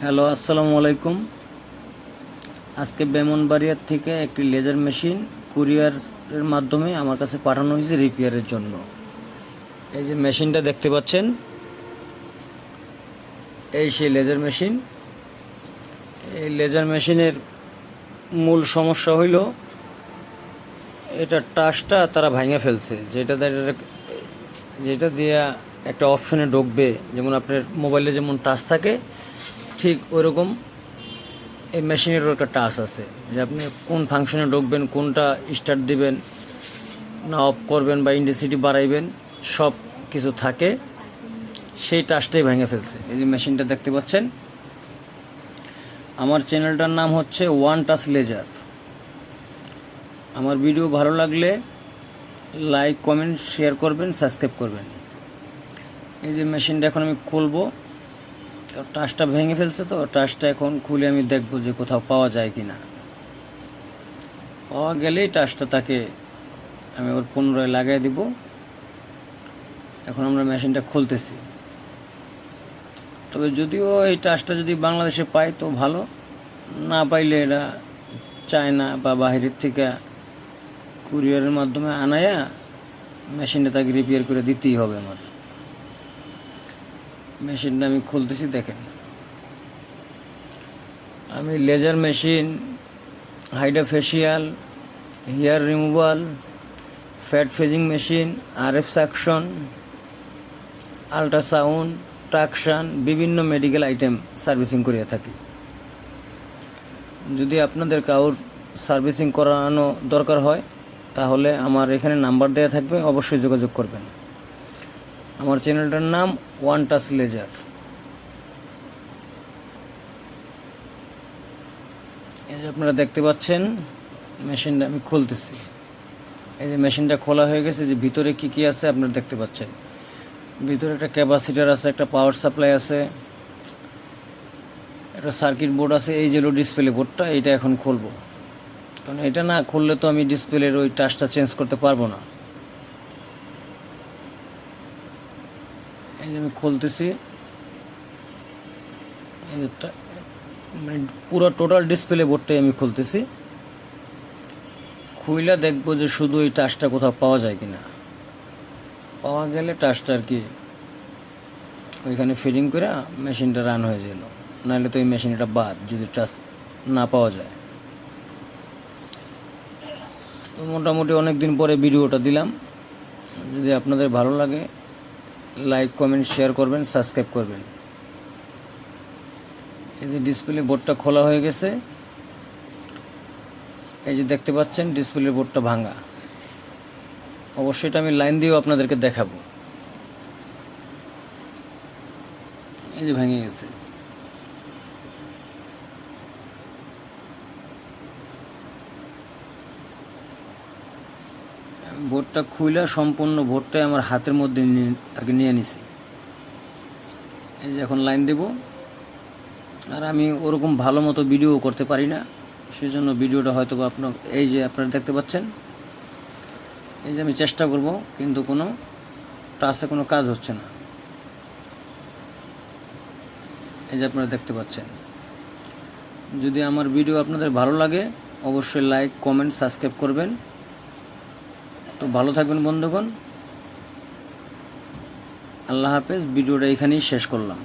Hello, আসসালামু আলাইকুম। আজকে ব্রাহ্মণবাড়িয়ার থেকে একটি লেজার মেশিন কুরিয়ারের মাধ্যমে আমার কাছে পাঠানো হয়েছে রিপেয়ারের জন্য। এই যে মেশিনটা দেখতে পাচ্ছেন, এই সেই লেজার মেশিন। এই লেজার মেশিনের মূল সমস্যা হইল এটা টাচটা তারা ভাঙে ফেলছে, যেটা দিয়ে একটা অপশনে ঢুকবে, যেমন আপনার মোবাইলে যেমন টাচ থাকে ঠিক ওইরকম এই মেশিনেরও একটা টাচ আছে, যে আপনি কোন ফাংশনে ঢুকবেন, কোনটা স্টার্ট দিবেন না অফ করবেন বা ইন্টেন্সিটি বাড়াইবেন, সব কিছু থাকে। সেই টাচটাই ভেঙে ফেলছে। এই যে মেশিনটা দেখতে পাচ্ছেন। আমার চ্যানেলটার নাম হচ্ছে ওয়ান টাচ লেজার। আমার ভিডিও ভালো লাগলে লাইক, কমেন্ট, শেয়ার করবেন, সাবস্ক্রাইব করবেন। এই যে মেশিনটা এখন আমি খুলবো, টাচটা ভেঙে ফেলছে, তো টাচটা এখন খুলে আমি দেখবো যে কোথাও পাওয়া যায় কি না। পাওয়া গেলেই টাচটা তাকে আমি ওর পুনরায় লাগিয়ে দিব। এখন আমরা মেশিনটা খুলতেছি। তবে যদিও এই টাচটা যদি বাংলাদেশে পাই তো ভালো, না পাইলে এটা চায়না বা বাহিরের থেকে কুরিয়ারের মাধ্যমে আনায়া মেশিনটা তাকে রিপেয়ার করে দিতেই হবে। আমার মেশিনটা আমি খুলতেছি, দেখেন। আমি laser machine, hydrofacial, hair removal, fat freezing machine, RF suction, ultrasound, traction, বিভিন্ন মেডিকেল আইটেম সার্ভিসিং করিয়ে থাকি। যদি আপনাদের কারোর সার্ভিসিং করানো দরকার হয় তাহলে আমার এখানে নাম্বার দেওয়া থাকবে, অবশ্যই যোগাযোগ করবেন। আমার চ্যানেলটার নাম ওয়ান টাচ লেজার। এই যে আপনারা দেখতে পাচ্ছেন মেশিনটা আমি খুলতেছি। এই যে মেশিনটা খোলা হয়ে গেছে। যে ভিতরে কি কি আছে আপনারা দেখতে পাচ্ছেন। ভিতরে একটা ক্যাপাসিটার আছে, একটা পাওয়ার সাপ্লাই আছে, একটা সার্কিট বোর্ড আছে। এই যে ডিসপ্লে বোর্ডটা, এটা এখন খুলবো, কারণ এটা না খুললে তো আমি ডিসপ্লের ওই টাচটা চেঞ্জ করতে পারবো না। এই যে আমি খুলতেছি। এই যে মানে পুরো টোটাল ডিসপ্লে বোর্ডটাই আমি খুলতেছি। খুইলা দেখবো যে শুধু এই টাচটা কোথাও পাওয়া যায় কিনা। পাওয়া গেলে টাচটা আর কি ওইখানে ফিটিং করে মেশিনটা রান হয়ে গেল। নাহলে তো এই মেশিনটা বাদ, যদি টাচ না পাওয়া যায়। তো মোটামুটি অনেক দিন পরে ভিডিওটা দিলাম। যদি আপনাদের ভালো লাগে লাইক, কমেন্ট, শেয়ার করবেন, সাবস্ক্রাইব করবেন। এই যে ডিসপ্লে বোর্ডটা খোলা হয়ে গেছে। এই যে দেখতে পাচ্ছেন ডিসপ্লে বোর্ডটা ভাঙা। অবশ্যই এটা আমি লাইন দিয়েও আপনাদেরকে দেখাবো। এই যে ভেঙে গেছে। বোর্ডটা খুইলা সম্পূর্ণ বোর্ডটাই আমার হাতের মধ্যে নিয়ে নিছি। এই যে এখন লাইন দেব। আর আমি ওরকম ভালো মতো ভিডিও করতে পারি না, সেজন্য ভিডিওটা হয়তো বা এই যে আপনারা দেখতে পাচ্ছেন। এই যে আমি চেষ্টা করব, কিন্তু কোনো টাচে কোনো কাজ হচ্ছে না। এই যে আপনারা দেখতে পাচ্ছেন। যদি আমার ভিডিও আপনাদের ভালো লাগে অবশ্যই লাইক, কমেন্ট, সাবস্ক্রাইব করবেন। তো ভালো থাকবেন বন্ধুগণ। আল্লাহ হাফেজ। ভিডিওটা এখানেই শেষ করলাম।